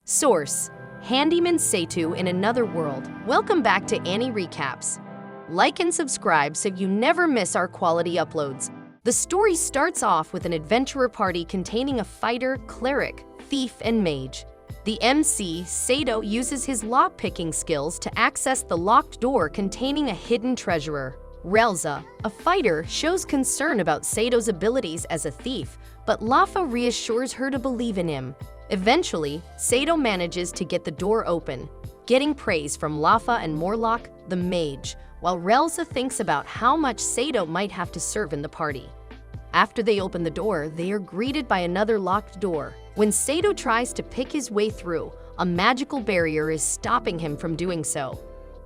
Source: Handyman Seitu in Another World. Welcome back to Anirecaps. Like and subscribe so you never miss our quality uploads. The story starts off with an adventurer party containing a fighter, cleric, thief, and mage. The MC, Sato, uses his lock-picking skills to access the locked door containing a hidden treasurer. Relza, a fighter, shows concern about Sato's abilities as a thief, but Lafa reassures her to believe in him. Eventually, Sato manages to get the door open, getting praise from Lafa and Morlock, the mage, while Relza thinks about how much Sato might have to serve in the party. After they open the door, they are greeted by another locked door. When Sato tries to pick his way through, a magical barrier is stopping him from doing so.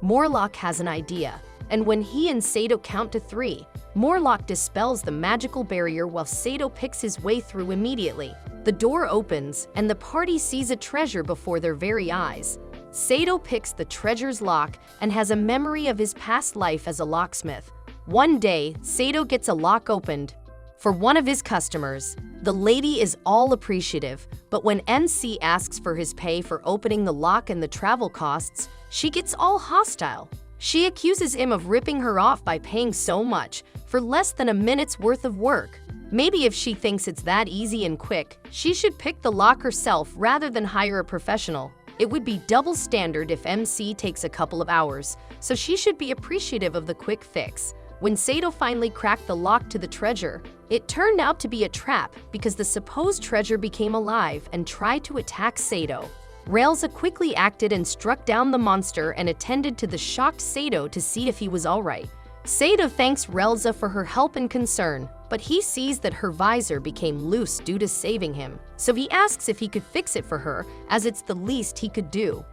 Morlock has an idea, and when he and Sato count to 3, Morlock dispels the magical barrier while Sato picks his way through immediately. The door opens, and the party sees a treasure before their very eyes. Sato picks the treasure's lock and has a memory of his past life as a locksmith. One day, Sato gets a lock opened for one of his customers. The lady is all appreciative, but when MC asks for his pay for opening the lock and the travel costs, she gets all hostile. She accuses him of ripping her off by paying so much for less than a minute's worth of work. Maybe if she thinks it's that easy and quick, she should pick the lock herself rather than hire a professional. It would be double standard if MC takes a couple of hours, so she should be appreciative of the quick fix. When Sato finally cracked the lock to the treasure, it turned out to be a trap because the supposed treasure became alive and tried to attack Sato. Relza quickly acted and struck down the monster and attended to the shocked Sato to see if he was alright. Sato thanks Relza for her help and concern, but he sees that her visor became loose due to saving him, so he asks if he could fix it for her, as it's the least he could do.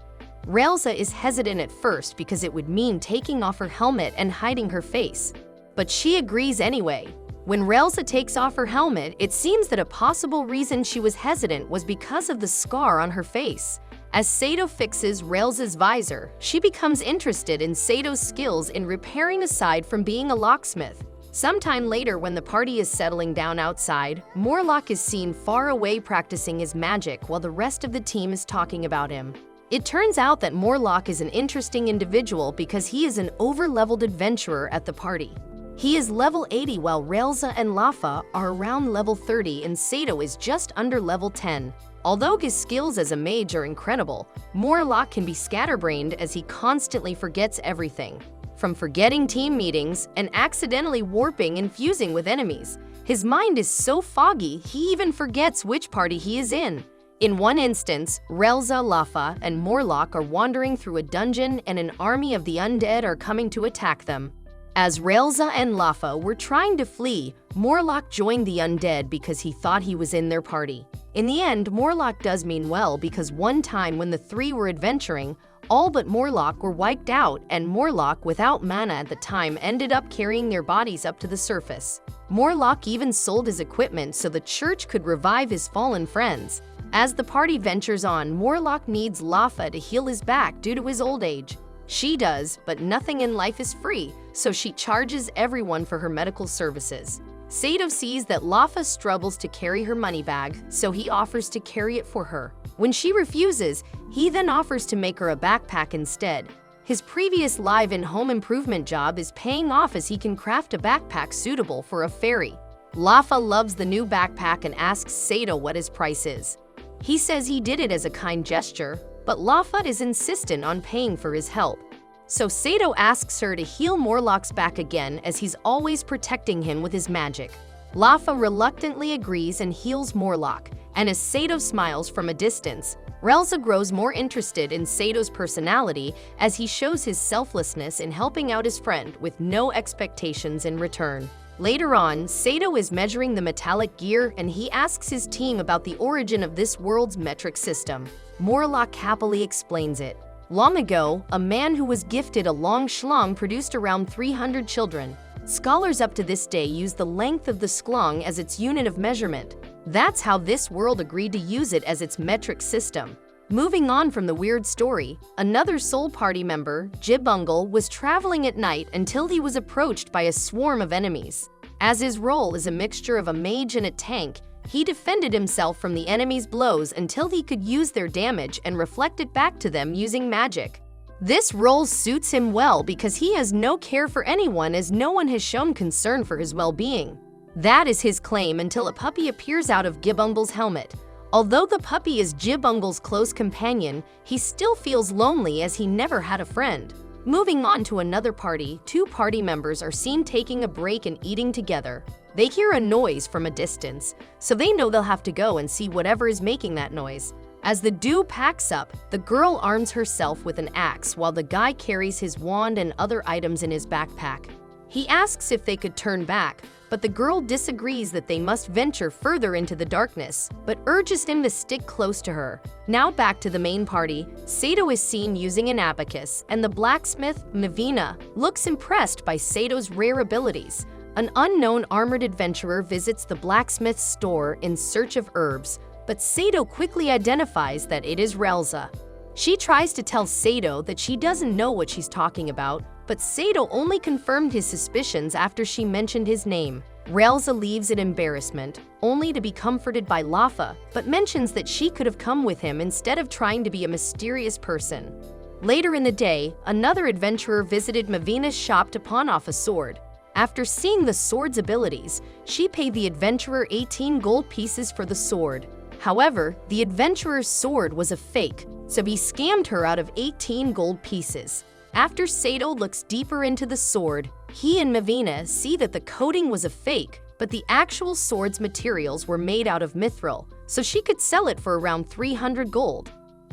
Relza is hesitant at first because it would mean taking off her helmet and hiding her face, but she agrees anyway. When Relza takes off her helmet, it seems that a possible reason she was hesitant was because of the scar on her face. As Sato fixes Relza's visor, she becomes interested in Sato's skills in repairing aside from being a locksmith. Sometime later, when the party is settling down outside, Morlock is seen far away practicing his magic while the rest of the team is talking about him. It turns out that Morlock is an interesting individual because he is an over-leveled adventurer at the party. He is level 80 while Relza and Lafa are around level 30 and Sato is just under level 10. Although his skills as a mage are incredible, Morlock can be scatterbrained as he constantly forgets everything. From forgetting team meetings and accidentally warping and fusing with enemies, his mind is so foggy he even forgets which party he is in. In one instance, Relza, Lafa, and Morlock are wandering through a dungeon and an army of the undead are coming to attack them. As Relza and Lafa were trying to flee, Morlock joined the undead because he thought he was in their party. In the end, Morlock does mean well because one time when the 3 were adventuring, all but Morlock were wiped out and Morlock, without mana at the time, ended up carrying their bodies up to the surface. Morlock even sold his equipment so the church could revive his fallen friends. As the party ventures on, Morlock needs Lafa to heal his back due to his old age. She does, but nothing in life is free, so she charges everyone for her medical services. Sato sees that Lafa struggles to carry her money bag, so he offers to carry it for her. When she refuses, he then offers to make her a backpack instead. His previous live and home improvement job is paying off as he can craft a backpack suitable for a fairy. Lafa loves the new backpack and asks Sato what his price is. He says he did it as a kind gesture, but Lafa is insistent on paying for his help. So Sato asks her to heal Morlock's back again as he's always protecting him with his magic. Lafa reluctantly agrees and heals Morlock, and as Sato smiles from a distance, Relza grows more interested in Sato's personality as he shows his selflessness in helping out his friend with no expectations in return. Later on, Sato is measuring the metallic gear and he asks his team about the origin of this world's metric system. Morlock happily explains it. Long ago, a man who was gifted a long schlong produced around 300 children. Scholars up to this day use the length of the schlong as its unit of measurement. That's how this world agreed to use it as its metric system. Moving on from the weird story, another Soul Party member, Jibungle, was traveling at night until he was approached by a swarm of enemies. As his role is a mixture of a mage and a tank, He defended himself from the enemy's blows until he could use their damage and reflect it back to them using magic. This role suits him well because he has no care for anyone, as no one has shown concern for his well-being. That is his claim until a puppy appears out of Gibumble's helmet. Although the puppy is Gibumble's close companion, he still feels lonely as he never had a friend. Moving on to another party, two party members are seen taking a break and eating together. They hear a noise from a distance, so they know they'll have to go and see whatever is making that noise. As the duo packs up, the girl arms herself with an axe while the guy carries his wand and other items in his backpack. He asks if they could turn back, but the girl disagrees that they must venture further into the darkness, but urges him to stick close to her. Now back to the main party, Sato is seen using an abacus, and the blacksmith, Mavina, looks impressed by Sato's rare abilities. An unknown armored adventurer visits the blacksmith's store in search of herbs, but Sato quickly identifies that it is Relza. She tries to tell Sato that she doesn't know what she's talking about, but Sato only confirmed his suspicions after she mentioned his name. Relza leaves in embarrassment, only to be comforted by Lafa, but mentions that she could have come with him instead of trying to be a mysterious person. Later in the day, another adventurer visited Mavina's shop to pawn off a sword. After seeing the sword's abilities, she paid the adventurer 18 gold pieces for the sword. However, the adventurer's sword was a fake, so he scammed her out of 18 gold pieces. After Sato looks deeper into the sword, he and Mavina see that the coating was a fake, but the actual sword's materials were made out of mithril, so she could sell it for around 300 gold.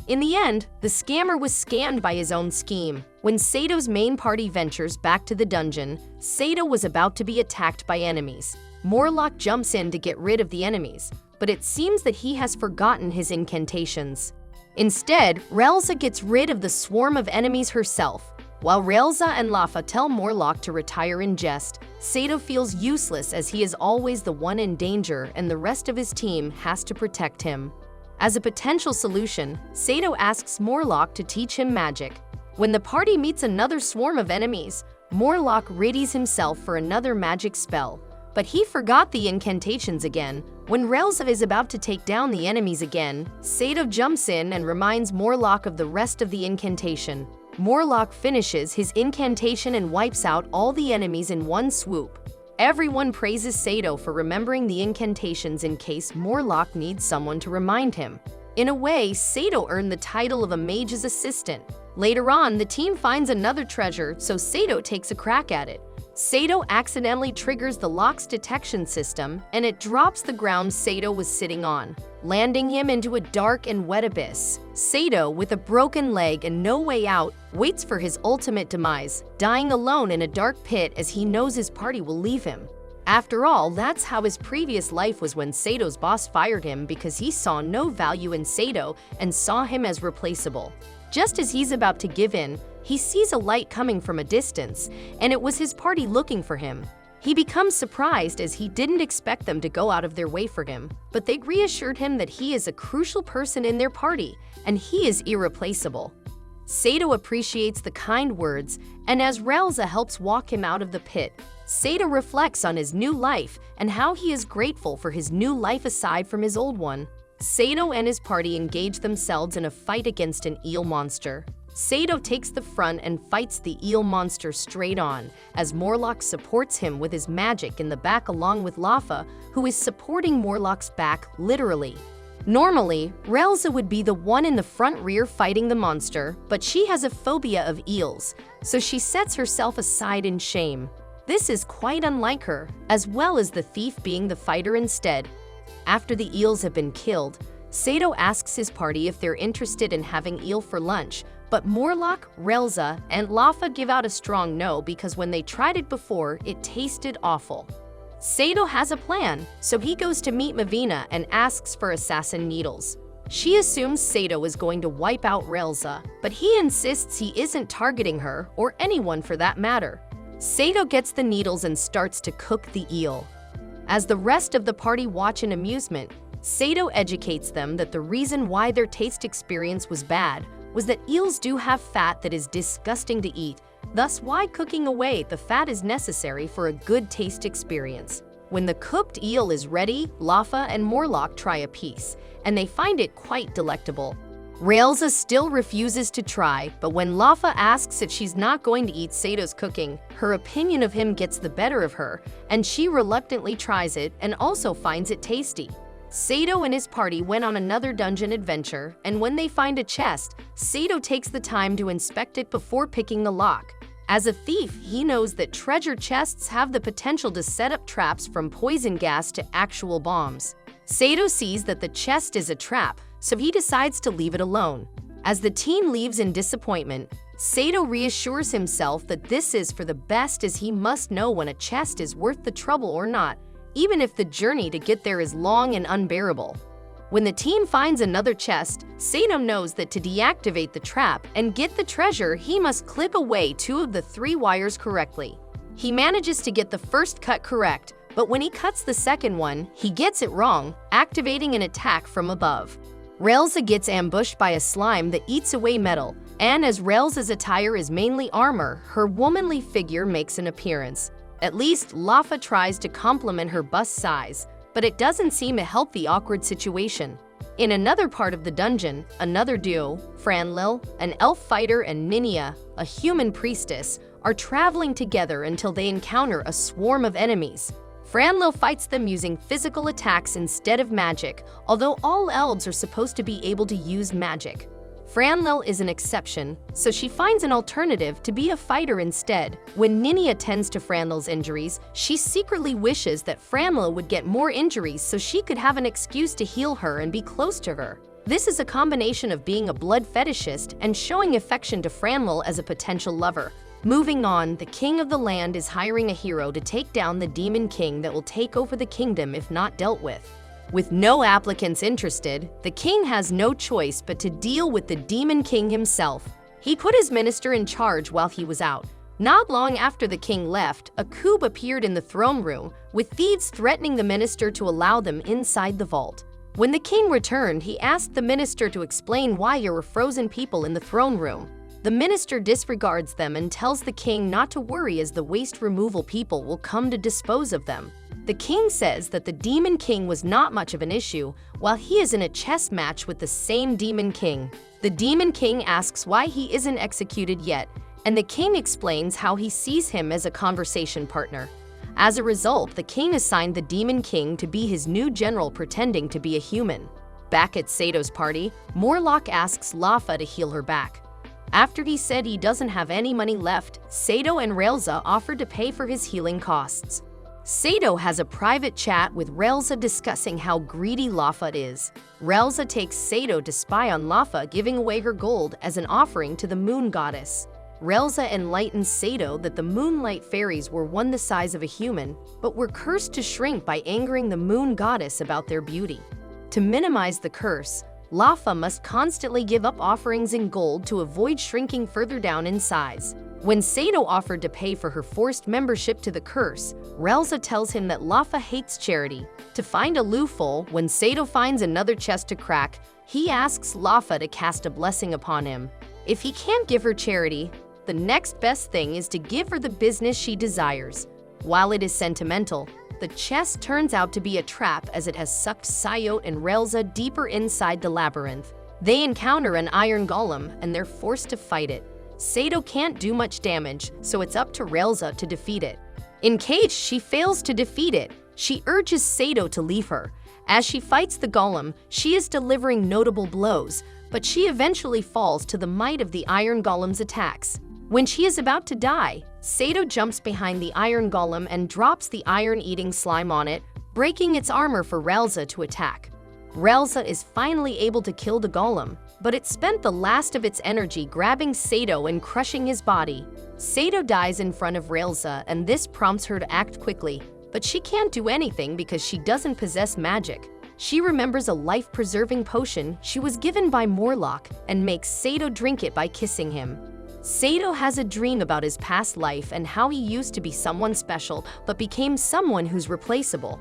In the end, the scammer was scammed by his own scheme. When Sato's main party ventures back to the dungeon, Sato was about to be attacked by enemies. Morlock jumps in to get rid of the enemies, but it seems that he has forgotten his incantations. Instead, Relza gets rid of the swarm of enemies herself. While Relza and Lafa tell Morlock to retire in jest, Sato feels useless as he is always the one in danger and the rest of his team has to protect him. As a potential solution, Sato asks Morlock to teach him magic. When the party meets another swarm of enemies, Morlock readies himself for another magic spell. But he forgot the incantations again. When Relza is about to take down the enemies again, Sato jumps in and reminds Morlock of the rest of the incantation. Morlock finishes his incantation and wipes out all the enemies in one swoop. Everyone praises Sato for remembering the incantations in case Morlock needs someone to remind him. In a way, Sato earned the title of a mage's assistant. Later on, the team finds another treasure, so Sato takes a crack at it. Sato accidentally triggers the lock's detection system, and it drops the ground Sato was sitting on, landing him into a dark and wet abyss. Sato, with a broken leg and no way out, waits for his ultimate demise, dying alone in a dark pit as he knows his party will leave him. After all, that's how his previous life was when Sato's boss fired him because he saw no value in Sato and saw him as replaceable. Just as he's about to give in, he sees a light coming from a distance, and it was his party looking for him. He becomes surprised as he didn't expect them to go out of their way for him, but they reassured him that he is a crucial person in their party, and he is irreplaceable. Sato appreciates the kind words, and as Relza helps walk him out of the pit, Sato reflects on his new life and how he is grateful for his new life aside from his old one. Sato and his party engage themselves in a fight against an eel monster. Sato takes the front and fights the eel monster straight on, as Morlock supports him with his magic in the back along with Lafa, who is supporting Morlock's back literally. Normally, Relza would be the one in the front rear fighting the monster, but she has a phobia of eels, so she sets herself aside in shame. This is quite unlike her, as well as the thief being the fighter instead. After the eels have been killed, Sato asks his party if they're interested in having eel for lunch, but Morlock, Relza, and Lafa give out a strong no because when they tried it before, it tasted awful. Sato has a plan, so he goes to meet Mavina and asks for assassin needles. She assumes Sato is going to wipe out Relza, but he insists he isn't targeting her, or anyone for that matter. Sato gets the needles and starts to cook the eel. As the rest of the party watch in amusement, Sato educates them that the reason why their taste experience was bad was that eels do have fat that is disgusting to eat, thus why cooking away the fat is necessary for a good taste experience. When the cooked eel is ready, Lafa and Morlock try a piece, and they find it quite delectable. Raelza still refuses to try, but when Lafa asks if she's not going to eat Sato's cooking, her opinion of him gets the better of her, and she reluctantly tries it and also finds it tasty. Sato and his party went on another dungeon adventure, and when they find a chest, Sato takes the time to inspect it before picking the lock. As a thief, he knows that treasure chests have the potential to set up traps from poison gas to actual bombs. Sato sees that the chest is a trap, so he decides to leave it alone. As the team leaves in disappointment, Sato reassures himself that this is for the best, as he must know when a chest is worth the trouble or not, even if the journey to get there is long and unbearable. When the team finds another chest, Sato knows that to deactivate the trap and get the treasure, he must clip away 2 of the 3 wires correctly. He manages to get the first cut correct, but when he cuts the second one, he gets it wrong, activating an attack from above. Raelza gets ambushed by a slime that eats away metal, and as Raelza's attire is mainly armor, her womanly figure makes an appearance. At least, Lafa tries to compliment her bust size, but it doesn't seem to help the awkward situation. In another part of the dungeon, another duo, Franlil, an elf fighter, and Ninia, a human priestess, are traveling together until they encounter a swarm of enemies. Franlil fights them using physical attacks instead of magic, although all elves are supposed to be able to use magic. Franlil is an exception, so she finds an alternative to be a fighter instead. When Ninia tends to Franlil's injuries, she secretly wishes that Franlil would get more injuries so she could have an excuse to heal her and be close to her. This is a combination of being a blood fetishist and showing affection to Franlil as a potential lover. Moving on, the king of the land is hiring a hero to take down the demon king that will take over the kingdom if not dealt with. With no applicants interested, the king has no choice but to deal with the demon king himself. He put his minister in charge while he was out. Not long after the king left, a coup appeared in the throne room, with thieves threatening the minister to allow them inside the vault. When the king returned, he asked the minister to explain why there were frozen people in the throne room. The minister disregards them and tells the king not to worry, as the waste removal people will come to dispose of them. The king says that the demon king was not much of an issue, while he is in a chess match with the same demon king. The demon king asks why he isn't executed yet, and the king explains how he sees him as a conversation partner. As a result, the king assigned the demon king to be his new general, pretending to be a human. Back at Sato's party, Morlock asks Lafa to heal her back. After he said he doesn't have any money left, Sato and Raelza offered to pay for his healing costs. Sato has a private chat with Raelza discussing how greedy Lafa is. Raelza takes Sato to spy on Lafa, giving away her gold as an offering to the moon goddess. Raelza enlightens Sato that the moonlight fairies were one the size of a human, but were cursed to shrink by angering the moon goddess about their beauty. To minimize the curse, Lafa must constantly give up offerings in gold to avoid shrinking further down in size. When Sato offered to pay for her forced membership to the curse, Raelza tells him that Lafa hates charity. To find a loophole, when Sato finds another chest to crack, he asks Lafa to cast a blessing upon him. If he can't give her charity, the next best thing is to give her the business she desires. While it is sentimental, the chest turns out to be a trap, as it has sucked Sayot and Raelza deeper inside the labyrinth. They encounter an iron golem, and they're forced to fight it. Sato can't do much damage, so it's up to Raelza to defeat it. In case she fails to defeat it, she urges Sato to leave her. As she fights the golem, she is delivering notable blows, but she eventually falls to the might of the iron golem's attacks. When she is about to die, Sato jumps behind the iron golem and drops the iron-eating slime on it, breaking its armor for Raelza to attack. Raelza is finally able to kill the golem, but it spent the last of its energy grabbing Sato and crushing his body. Sato dies in front of Raelza, and this prompts her to act quickly, but she can't do anything because she doesn't possess magic. She remembers a life-preserving potion she was given by Morlock and makes Sato drink it by kissing him. Sato has a dream about his past life and how he used to be someone special but became someone who's replaceable.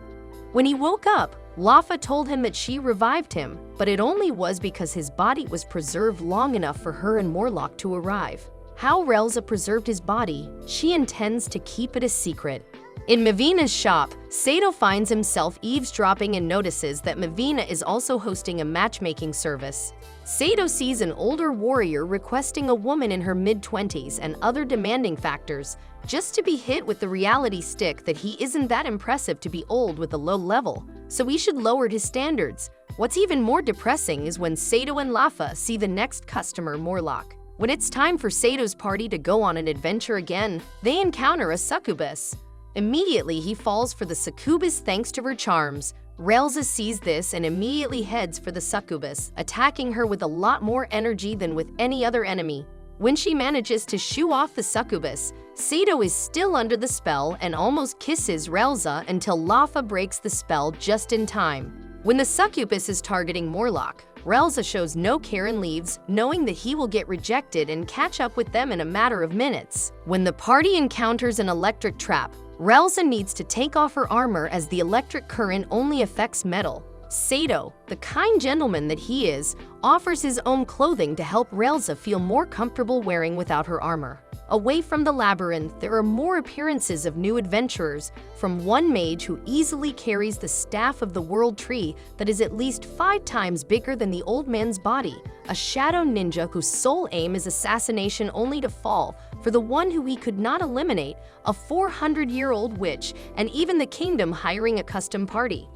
When he woke up, Lafa told him that she revived him, but it only was because his body was preserved long enough for her and Morlock to arrive. How Raelza preserved his body, she intends to keep it a secret. In Mavina's shop, Sato finds himself eavesdropping and notices that Mavina is also hosting a matchmaking service. Sato sees an older warrior requesting a woman in her mid-20s and other demanding factors, just to be hit with the reality stick that he isn't that impressive to be old with a low level, so he should lower his standards. What's even more depressing is when Sato and Lafa see the next customer, Morlock. When it's time for Sato's party to go on an adventure again, they encounter a succubus. Immediately, he falls for the succubus thanks to her charms. Relza sees this and immediately heads for the succubus, attacking her with a lot more energy than with any other enemy. When she manages to shoo off the succubus, Sato is still under the spell and almost kisses Relza until Lafa breaks the spell just in time. When the succubus is targeting Morlock, Relza shows no care and leaves, knowing that he will get rejected and catch up with them in a matter of minutes. When the party encounters an electric trap, Relza needs to take off her armor as the electric current only affects metal. Sato, the kind gentleman that he is, offers his own clothing to help Relza feel more comfortable wearing without her armor. Away from the labyrinth, there are more appearances of new adventurers, from one mage who easily carries the staff of the world tree that is at least 5 times bigger than the old man's body, a shadow ninja whose sole aim is assassination only to fall for the one who he could not eliminate, a 400-year-old witch, and even the kingdom hiring a custom party.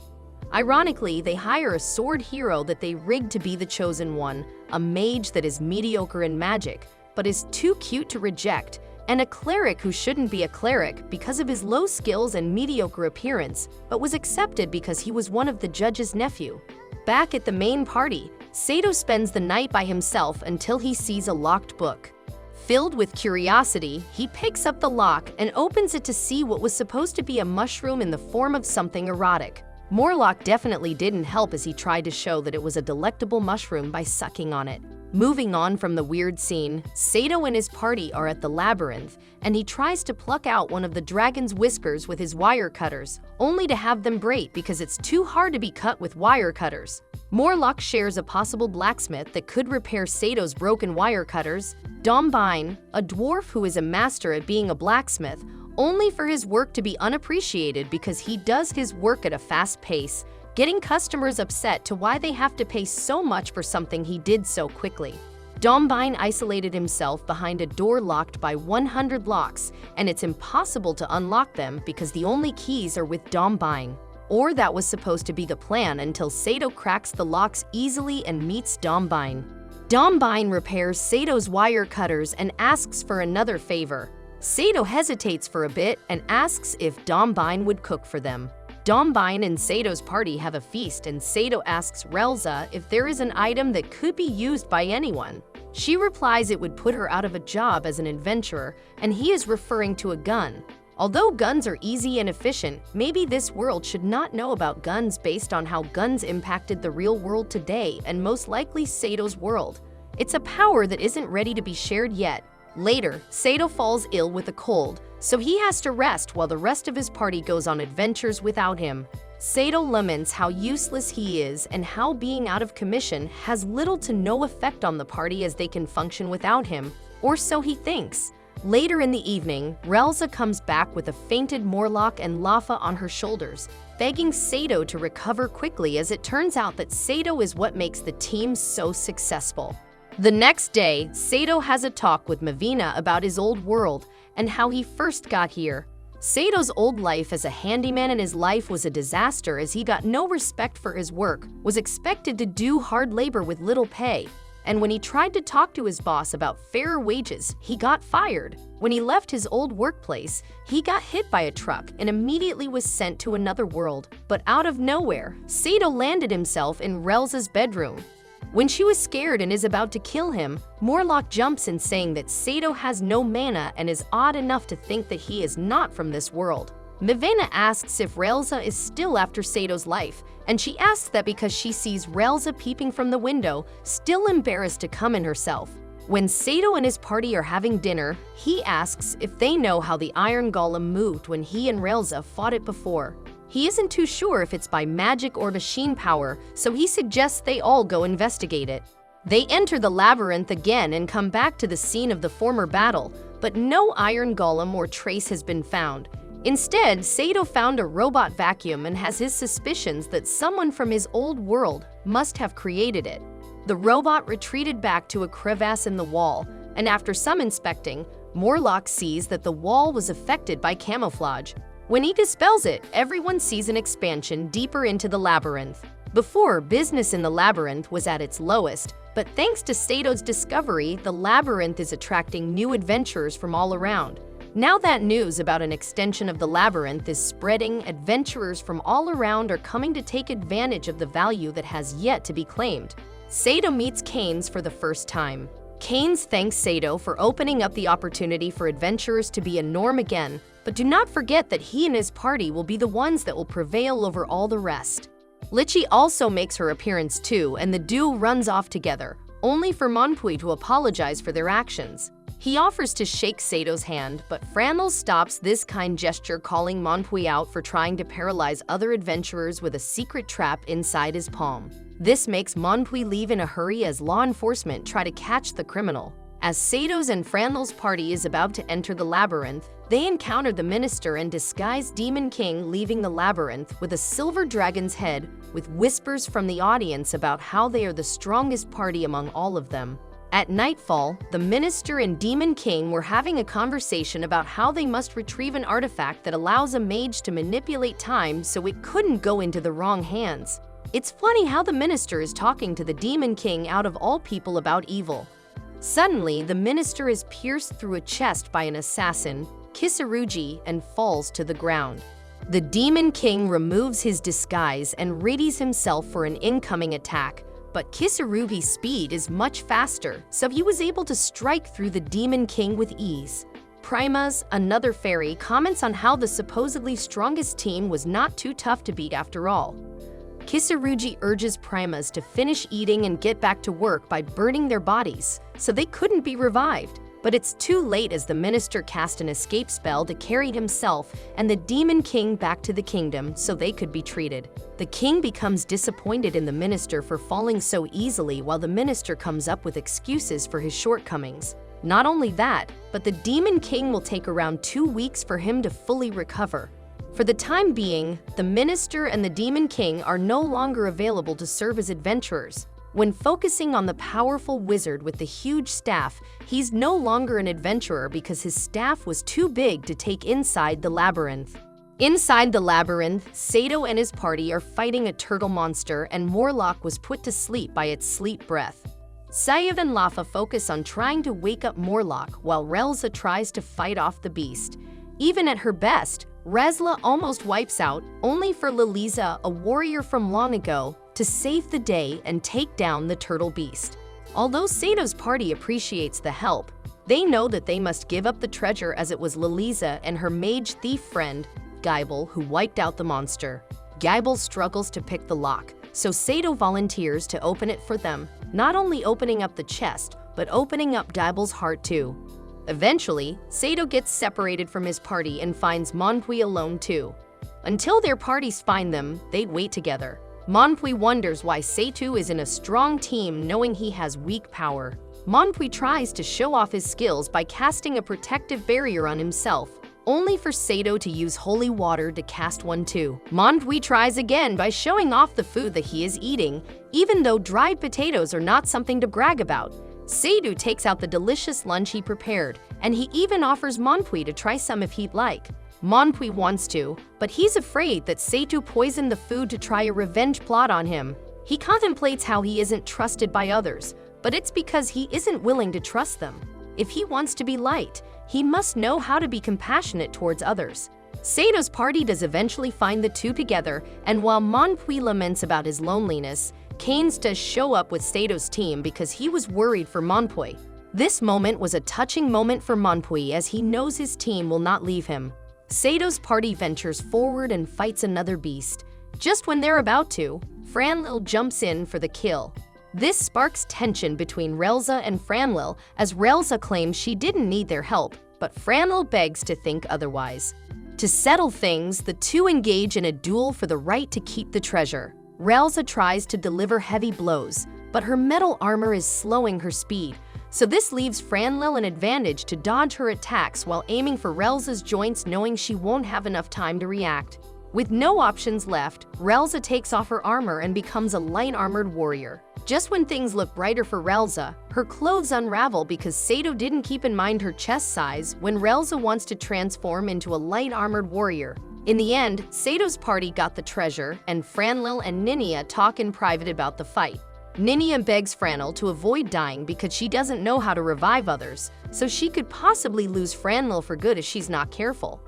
Ironically, they hire a sword hero that they rigged to be the chosen one, a mage that is mediocre in magic, but is too cute to reject, and a cleric who shouldn't be a cleric because of his low skills and mediocre appearance, but was accepted because he was one of the judge's nephew. Back at the main party, Sato spends the night by himself until he sees a locked book. Filled with curiosity, he picks up the lock and opens it to see what was supposed to be a mushroom in the form of something erotic. Morlock definitely didn't help as he tried to show that it was a delectable mushroom by sucking on it. Moving on from the weird scene, Sato and his party are at the labyrinth, and he tries to pluck out one of the dragon's whiskers with his wire cutters, only to have them break because it's too hard to be cut with wire cutters. Morlock shares a possible blacksmith that could repair Sato's broken wire cutters, Dombine, a dwarf who is a master at being a blacksmith, only for his work to be unappreciated because he does his work at a fast pace, getting customers upset to why they have to pay so much for something he did so quickly. Dombine isolated himself behind a door locked by 100 locks, and it's impossible to unlock them because the only keys are with Dombine. Or that was supposed to be the plan until Sato cracks the locks easily and meets Dombine. Dombine repairs Sato's wire cutters and asks for another favor. Sato hesitates for a bit and asks if Dombine would cook for them. Dombine and Sato's party have a feast, and Sato asks Relza if there is an item that could be used by anyone. She replies it would put her out of a job as an adventurer, and he is referring to a gun. Although guns are easy and efficient, maybe this world should not know about guns based on how guns impacted the real world today and most likely Sato's world. It's a power that isn't ready to be shared yet. Later, Sato falls ill with a cold, so he has to rest while the rest of his party goes on adventures without him. Sato laments how useless he is and how being out of commission has little to no effect on the party as they can function without him, or so he thinks. Later in the evening, Relza comes back with a fainted Morlock and Lafa on her shoulders, begging Sato to recover quickly as it turns out that Sato is what makes the team so successful. The next day, Sato has a talk with Mavina about his old world and how he first got here. Sato's old life as a handyman in his life was a disaster as he got no respect for his work, was expected to do hard labor with little pay, and when he tried to talk to his boss about fairer wages, he got fired. When he left his old workplace, he got hit by a truck and immediately was sent to another world. But out of nowhere, Sato landed himself in Relza's bedroom. When she was scared and is about to kill him, Morlock jumps in saying that Sato has no mana and is odd enough to think that he is not from this world. Mavina asks if Relza is still after Sato's life, and she asks that because she sees Relza peeping from the window, still embarrassed to come in herself. When Sato and his party are having dinner, he asks if they know how the iron golem moved when he and Relza fought it before. He isn't too sure if it's by magic or machine power, so he suggests they all go investigate it. They enter the labyrinth again and come back to the scene of the former battle, but no iron golem or trace has been found. Instead, Sato found a robot vacuum and has his suspicions that someone from his old world must have created it. The robot retreated back to a crevasse in the wall, and after some inspecting, Morlock sees that the wall was affected by camouflage. When he dispels it, everyone sees an expansion deeper into the labyrinth. Before, business in the labyrinth was at its lowest, but thanks to Sato's discovery, the labyrinth is attracting new adventurers from all around. Now that news about an extension of the labyrinth is spreading, adventurers from all around are coming to take advantage of the value that has yet to be claimed. Sato meets Canes for the first time. Canes thanks Sato for opening up the opportunity for adventurers to be a norm again, but do not forget that he and his party will be the ones that will prevail over all the rest. Lichi also makes her appearance too, and the duo runs off together, only for Manpui to apologize for their actions. He offers to shake Sato's hand, but Franl stops this kind gesture, calling Manpui out for trying to paralyze other adventurers with a secret trap inside his palm. This makes Manpui leave in a hurry as law enforcement try to catch the criminal. As Sato's and Franl's party is about to enter the labyrinth, they encounter the minister and disguised Demon King leaving the labyrinth with a silver dragon's head, with whispers from the audience about how they are the strongest party among all of them. At nightfall, the minister and Demon King were having a conversation about how they must retrieve an artifact that allows a mage to manipulate time so it couldn't go into the wrong hands. It's funny how the minister is talking to the Demon King out of all people about evil. Suddenly, the minister is pierced through a chest by an assassin, Kisurugi, and falls to the ground. The Demon King removes his disguise and readies himself for an incoming attack, but Kisurugi's speed is much faster, so he was able to strike through the Demon King with ease. Primas, another fairy, comments on how the supposedly strongest team was not too tough to beat after all. Kisurugi urges Primas to finish eating and get back to work by burning their bodies, so they couldn't be revived. But it's too late as the minister cast an escape spell to carry himself and the Demon King back to the kingdom so they could be treated. The king becomes disappointed in the minister for falling so easily, while the minister comes up with excuses for his shortcomings. Not only that, but the Demon King will take around 2 weeks for him to fully recover. For the time being, the minister and the Demon King are no longer available to serve as adventurers. When focusing on the powerful wizard with the huge staff, he's no longer an adventurer because his staff was too big to take inside the labyrinth. Inside the labyrinth, Sato and his party are fighting a turtle monster, and Morlock was put to sleep by its sleep breath. Sayed and Lafa focus on trying to wake up Morlock, while Relza tries to fight off the beast. Even at her best, Rezla almost wipes out, only for Liliza, a warrior from long ago, to save the day and take down the turtle beast. Although Sato's party appreciates the help, they know that they must give up the treasure, as it was Liliza and her mage thief friend, Geibel, who wiped out the monster. Geibel struggles to pick the lock, so Sato volunteers to open it for them, not only opening up the chest, but opening up Geibel's heart too. Eventually, Sato gets separated from his party and finds Manpui alone too. Until their parties find them, they wait together. Manpui wonders why Sato is in a strong team knowing he has weak power. Manpui tries to show off his skills by casting a protective barrier on himself, only for Sato to use holy water to cast one too. Manpui tries again by showing off the food that he is eating, even though dried potatoes are not something to brag about. Sato takes out the delicious lunch he prepared, and he even offers Manpui to try some if he'd like. Manpui wants to, but he's afraid that Sato poisoned the food to try a revenge plot on him. He contemplates how he isn't trusted by others, but it's because he isn't willing to trust them. If he wants to be liked, he must know how to be compassionate towards others. Sato's party does eventually find the two together, and while Manpui laments about his loneliness, Canes does show up with Sato's team because he was worried for Manpui. This moment was a touching moment for Manpui, as he knows his team will not leave him. Sato's party ventures forward and fights another beast. Just when they're about to, Franlil jumps in for the kill. This sparks tension between Relza and Franlil, as Relza claims she didn't need their help, but Franlil begs to think otherwise. To settle things, the two engage in a duel for the right to keep the treasure. Relza tries to deliver heavy blows, but her metal armor is slowing her speed, So this leaves Franlil an advantage to dodge her attacks while aiming for Relza's joints, knowing she won't have enough time to react. With no options left, Relza takes off her armor and becomes a light-armored warrior. Just when things look brighter for Relza, her clothes unravel because Sato didn't keep in mind her chest size when Relza wants to transform into a light-armored warrior. In the end, Sato's party got the treasure, and Franlil and Ninia talk in private about the fight. Ninia begs Franlil to avoid dying because she doesn't know how to revive others, so she could possibly lose Franlil for good if she's not careful.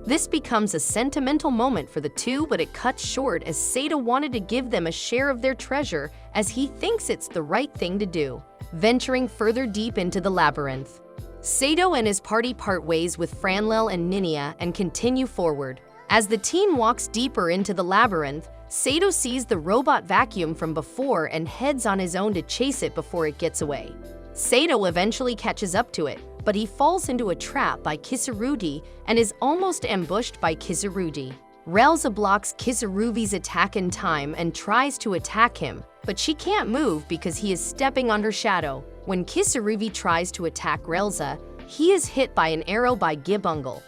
This becomes a sentimental moment for the two, but it cuts short as Sato wanted to give them a share of their treasure as he thinks it's the right thing to do. Venturing further deep into the labyrinth, Sato and his party part ways with Franlil and Ninia and continue forward. As the team walks deeper into the labyrinth, Sato sees the robot vacuum from before and heads on his own to chase it before it gets away. Sato eventually catches up to it, but he falls into a trap by Kisurugi and is almost ambushed by Kisurugi. Relza blocks Kisurugi's attack in time and tries to attack him, but she can't move because he is stepping on her shadow. When Kisurugi tries to attack Relza, he is hit by an arrow by Gibungle.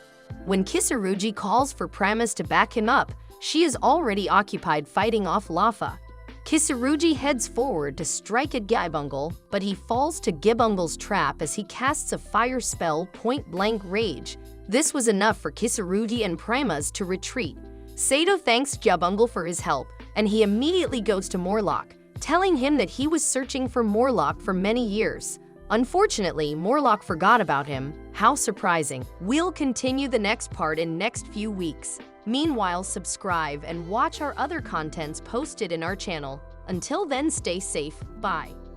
When Kisurugi calls for Pramas to back him up, she is already occupied fighting off Lafa. Kisurugi heads forward to strike at Gibungle, but he falls to Gibungle's trap as he casts a fire spell, Point Blank Rage. This was enough for Kisurugi and Pramas to retreat. Sato thanks Gibungle for his help, and he immediately goes to Morlock, telling him that he was searching for Morlock for many years. Unfortunately, Morlock forgot about him. How surprising. We'll continue the next part in next few weeks. Meanwhile, subscribe and watch our other contents posted in our channel. Until then, stay safe. Bye.